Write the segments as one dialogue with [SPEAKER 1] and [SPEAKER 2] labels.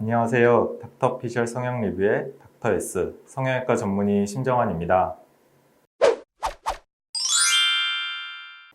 [SPEAKER 1] 안녕하세요. 닥터피셜 성형 리뷰의 닥터 S 성형외과 전문의 심정환입니다.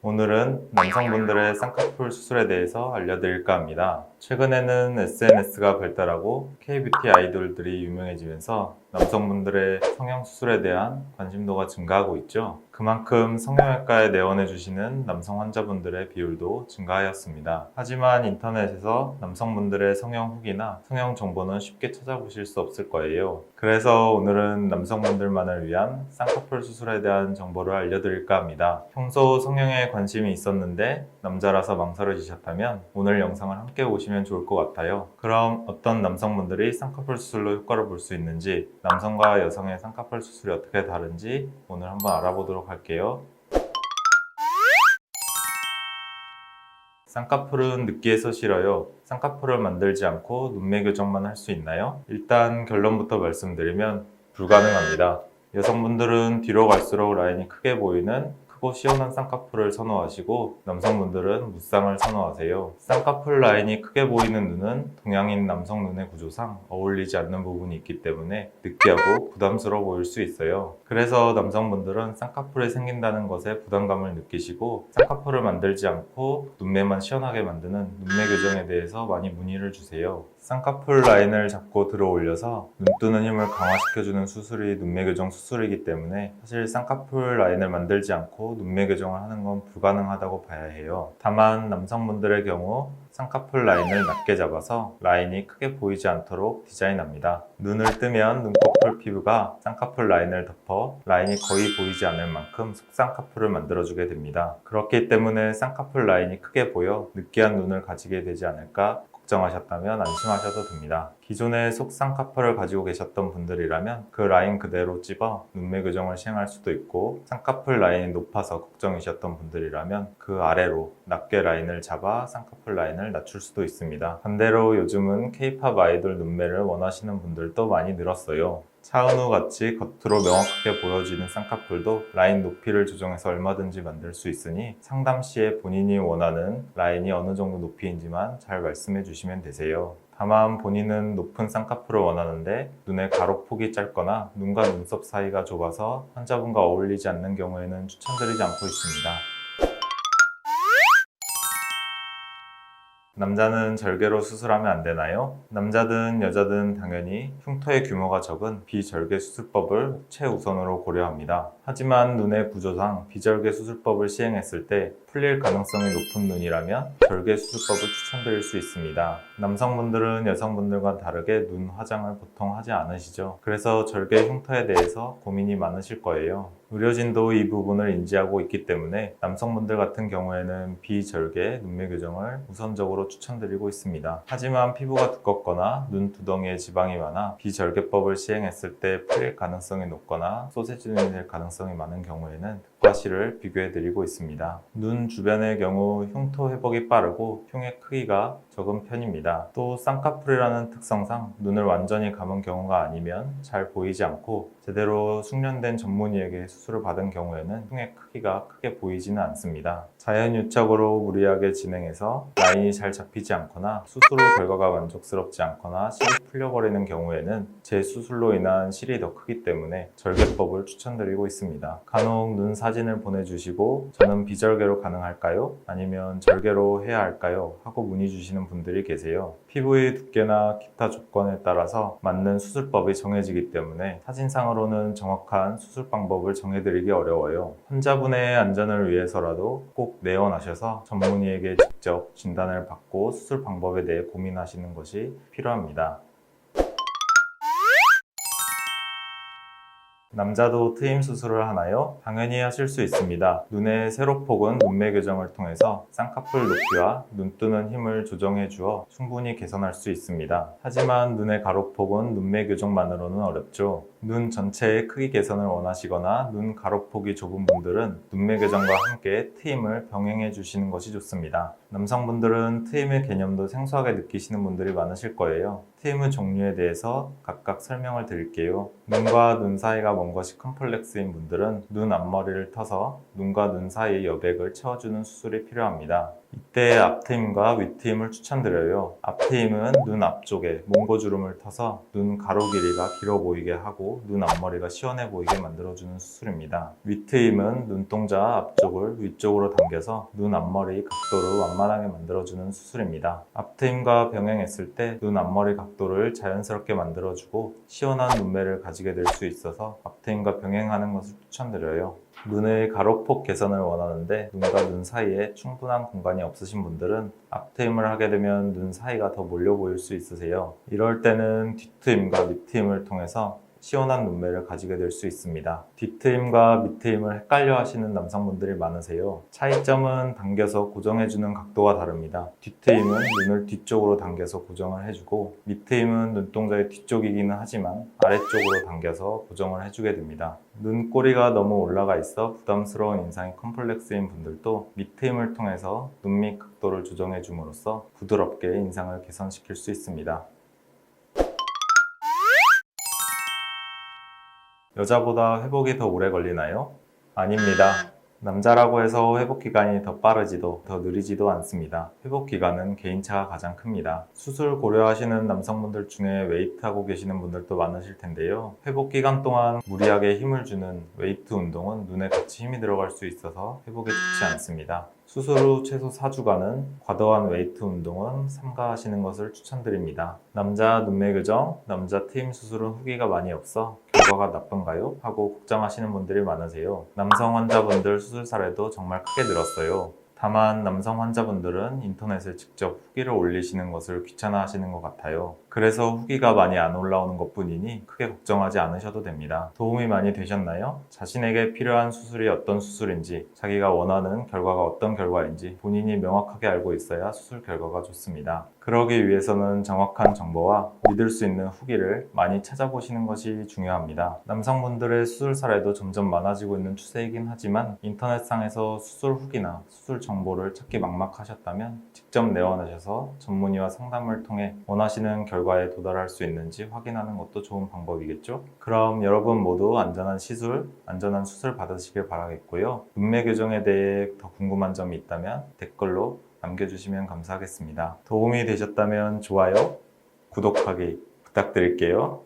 [SPEAKER 1] 오늘은 남성분들의 쌍꺼풀 수술에 대해서 알려드릴까 합니다. 최근에는 SNS가 발달하고 K-뷰티 아이돌들이 유명해지면서 남성분들의 성형 수술에 대한 관심도가 증가하고 있죠. 그만큼 성형외과에 내원해 주시는 남성 환자분들의 비율도 증가하였습니다. 하지만 인터넷에서 남성분들의 성형 후기나 성형 정보는 쉽게 찾아보실 수 없을 거예요. 그래서 오늘은 남성분들만을 위한 쌍꺼풀 수술에 대한 정보를 알려드릴까 합니다. 평소 성형에 관심이 있었는데 남자라서 망설여지셨다면 오늘 영상을 함께 보시면 좋을 것 같아요. 그럼 어떤 남성분들이 쌍꺼풀 수술로 효과를 볼 수 있는지, 남성과 여성의 쌍꺼풀 수술이 어떻게 다른지 오늘 한번 알아보도록 할게요. 쌍꺼풀은 느끼해서 싫어요. 쌍꺼풀을 만들지 않고 눈매 교정만 할 수 있나요? 일단 결론부터 말씀드리면 불가능합니다. 여성분들은 뒤로 갈수록 라인이 크게 보이는 크고 시원한 쌍꺼풀을 선호하시고, 남성분들은 무쌍을 선호하세요. 쌍꺼풀 라인이 크게 보이는 눈은 동양인 남성 눈의 구조상 어울리지 않는 부분이 있기 때문에 느끼하고 부담스러워 보일 수 있어요. 그래서 남성분들은 쌍꺼풀이 생긴다는 것에 부담감을 느끼시고, 쌍꺼풀을 만들지 않고 눈매만 시원하게 만드는 눈매 교정에 대해서 많이 문의를 주세요. 쌍꺼풀 라인을 잡고 들어 올려서 눈뜨는 힘을 강화시켜주는 수술이 눈매 교정 수술이기 때문에 사실 쌍꺼풀 라인을 만들지 않고 눈매 교정을 하는 건 불가능하다고 봐야 해요. 다만 남성분들의 경우 쌍꺼풀 라인을 낮게 잡아서 라인이 크게 보이지 않도록 디자인합니다. 눈을 뜨면 눈꺼풀 피부가 쌍꺼풀 라인을 덮어 라인이 거의 보이지 않을 만큼 속쌍꺼풀을 만들어주게 됩니다. 그렇기 때문에 쌍꺼풀 라인이 크게 보여 느끼한 눈을 가지게 되지 않을까 걱정하셨다면 안심하셔도 됩니다. 기존에 속쌍꺼풀을 가지고 계셨던 분들이라면 그 라인 그대로 찝어 눈매 교정을 시행할 수도 있고, 쌍꺼풀 라인이 높아서 걱정이셨던 분들이라면 그 아래로 낮게 라인을 잡아 쌍꺼풀 라인을 낮출 수도 있습니다. 반대로 요즘은 K-팝 아이돌 눈매를 원하시는 분들도 많이 늘었어요. 차은우 같이 겉으로 명확하게 보여지는 쌍꺼풀도 라인 높이를 조정해서 얼마든지 만들 수 있으니 상담 시에 본인이 원하는 라인이 어느 정도 높이인지만 잘 말씀해 주시면 되세요. 다만 본인은 높은 쌍꺼풀을 원하는데 눈의 가로폭이 짧거나 눈과 눈썹 사이가 좁아서 환자분과 어울리지 않는 경우에는 추천드리지 않고 있습니다. 남자는 절개로 수술하면 안 되나요? 남자든 여자든 당연히 흉터의 규모가 적은 비절개 수술법을 최우선으로 고려합니다. 하지만 눈의 구조상 비절개 수술법을 시행했을 때 풀릴 가능성이 높은 눈이라면 절개 수술법을 추천드릴 수 있습니다. 남성분들은 여성분들과 다르게 눈 화장을 보통 하지 않으시죠. 그래서 절개 흉터에 대해서 고민이 많으실 거예요. 의료진도 이 부분을 인지하고 있기 때문에 남성분들 같은 경우에는 비절개 눈매 교정을 우선적으로 추천드리고 있습니다. 하지만 피부가 두껍거나 눈두덩이에 지방이 많아 비절개법을 시행했을 때 풀릴 가능성이 높거나 소세지 눈이 될 가능성이 많은 경우에는 과 실을 비교해드리고 있습니다. 눈 주변의 경우 흉터 회복이 빠르고 흉의 크기가 적은 편입니다. 또 쌍꺼풀이라는 특성상 눈을 완전히 감은 경우가 아니면 잘 보이지 않고, 제대로 숙련된 전문의에게 수술을 받은 경우에는 흉의 크기가 크게 보이지는 않습니다. 자연유착으로 무리하게 진행해서 라인이 잘 잡히지 않거나 수술 후 결과가 만족스럽지 않거나 실이 풀려버리는 경우에는 재수술로 인한 실이 더 크기 때문에 절개법을 추천드리고 있습니다. 간혹 눈 사진을 보내주시고 저는 비절개로 가능할까요? 아니면 절개로 해야 할까요? 하고 문의 주시는 분들이 계세요. 피부의 두께나 기타 조건에 따라서 맞는 수술법이 정해지기 때문에 사진상으로는 정확한 수술 방법을 정해드리기 어려워요. 환자분의 안전을 위해서라도 꼭 내원하셔서 전문의에게 직접 진단을 받고 수술 방법에 대해 고민하시는 것이 필요합니다. 남자도 트임 수술을 하나요? 당연히 하실 수 있습니다. 눈의 세로폭은 눈매 교정을 통해서 쌍꺼풀 높이와 눈뜨는 힘을 조정해 주어 충분히 개선할 수 있습니다. 하지만 눈의 가로폭은 눈매 교정만으로는 어렵죠. 눈 전체의 크기 개선을 원하시거나 눈 가로폭이 좁은 분들은 눈매 교정과 함께 트임을 병행해 주시는 것이 좋습니다. 남성분들은 트임의 개념도 생소하게 느끼시는 분들이 많으실 거예요. 트임의 종류에 대해서 각각 설명을 드릴게요. 눈과 눈 사이가 먼 것이 컴플렉스인 분들은 눈 앞머리를 터서 눈과 눈 사이의 여백을 채워주는 수술이 필요합니다. 이때 앞트임과 윗트임을 추천드려요. 앞트임은 눈 앞쪽에 몽고주름을 터서 눈 가로 길이가 길어 보이게 하고 눈 앞머리가 시원해 보이게 만들어주는 수술입니다. 윗트임은 눈동자 앞쪽을 위쪽으로 당겨서 눈 앞머리 각도를 완만하게 만들어주는 수술입니다. 앞트임과 병행했을 때 눈 앞머리 각도를 자연스럽게 만들어주고 시원한 눈매를 가지게 될 수 있어서 앞트임과 병행하는 것을 추천드려요. 눈의 가로폭 개선을 원하는데 눈과 눈 사이에 충분한 공간이 없으신 분들은 앞트임을 하게 되면 눈 사이가 더 몰려 보일 수 있으세요. 이럴 때는 뒷트임과 밑트임을 통해서 시원한 눈매를 가지게 될 수 있습니다. 뒷트임과 밑트임을 헷갈려 하시는 남성분들이 많으세요. 차이점은 당겨서 고정해주는 각도가 다릅니다. 뒷트임은 눈을 뒤쪽으로 당겨서 고정을 해주고 밑트임은 눈동자의 뒤쪽이기는 하지만 아래쪽으로 당겨서 고정을 해주게 됩니다. 눈꼬리가 너무 올라가 있어 부담스러운 인상이 컴플렉스인 분들도 밑트임을 통해서 눈 밑 각도를 조정해 줌으로써 부드럽게 인상을 개선시킬 수 있습니다. 여자보다 회복이 더 오래 걸리나요? 아닙니다. 남자라고 해서 회복 기간이 더 빠르지도 더 느리지도 않습니다. 회복 기간은 개인차가 가장 큽니다. 수술 고려하시는 남성분들 중에 웨이트하고 계시는 분들도 많으실 텐데요. 회복 기간 동안 무리하게 힘을 주는 웨이트 운동은 눈에 같이 힘이 들어갈 수 있어서 회복에 좋지 않습니다. 수술 후 최소 4주간은 과도한 웨이트 운동은 삼가하시는 것을 추천드립니다. 남자 눈매 교정, 남자 트임 수술은 후기가 많이 없어 결과가 나쁜가요? 하고 걱정하시는 분들이 많으세요. 남성 환자분들 수술 사례도 정말 크게 늘었어요. 다만 남성 환자분들은 인터넷에 직접 후기를 올리시는 것을 귀찮아 하시는 것 같아요. 그래서 후기가 많이 안 올라오는 것 뿐이니 크게 걱정하지 않으셔도 됩니다. 도움이 많이 되셨나요? 자신에게 필요한 수술이 어떤 수술인지, 자기가 원하는 결과가 어떤 결과인지 본인이 명확하게 알고 있어야 수술 결과가 좋습니다. 그러기 위해서는 정확한 정보와 믿을 수 있는 후기를 많이 찾아보시는 것이 중요합니다. 남성분들의 수술 사례도 점점 많아지고 있는 추세이긴 하지만 인터넷상에서 수술 후기나 수술 정보를 찾기 막막하셨다면 직접 내원하셔서 전문의와 상담을 통해 원하시는 결과에 도달할 수 있는지 확인하는 것도 좋은 방법이겠죠? 그럼 여러분 모두 안전한 시술, 안전한 수술 받으시길 바라겠고요. 눈매 교정에 대해 더 궁금한 점이 있다면 댓글로 남겨주시면 감사하겠습니다. 도움이 되셨다면 좋아요, 구독하기 부탁드릴게요.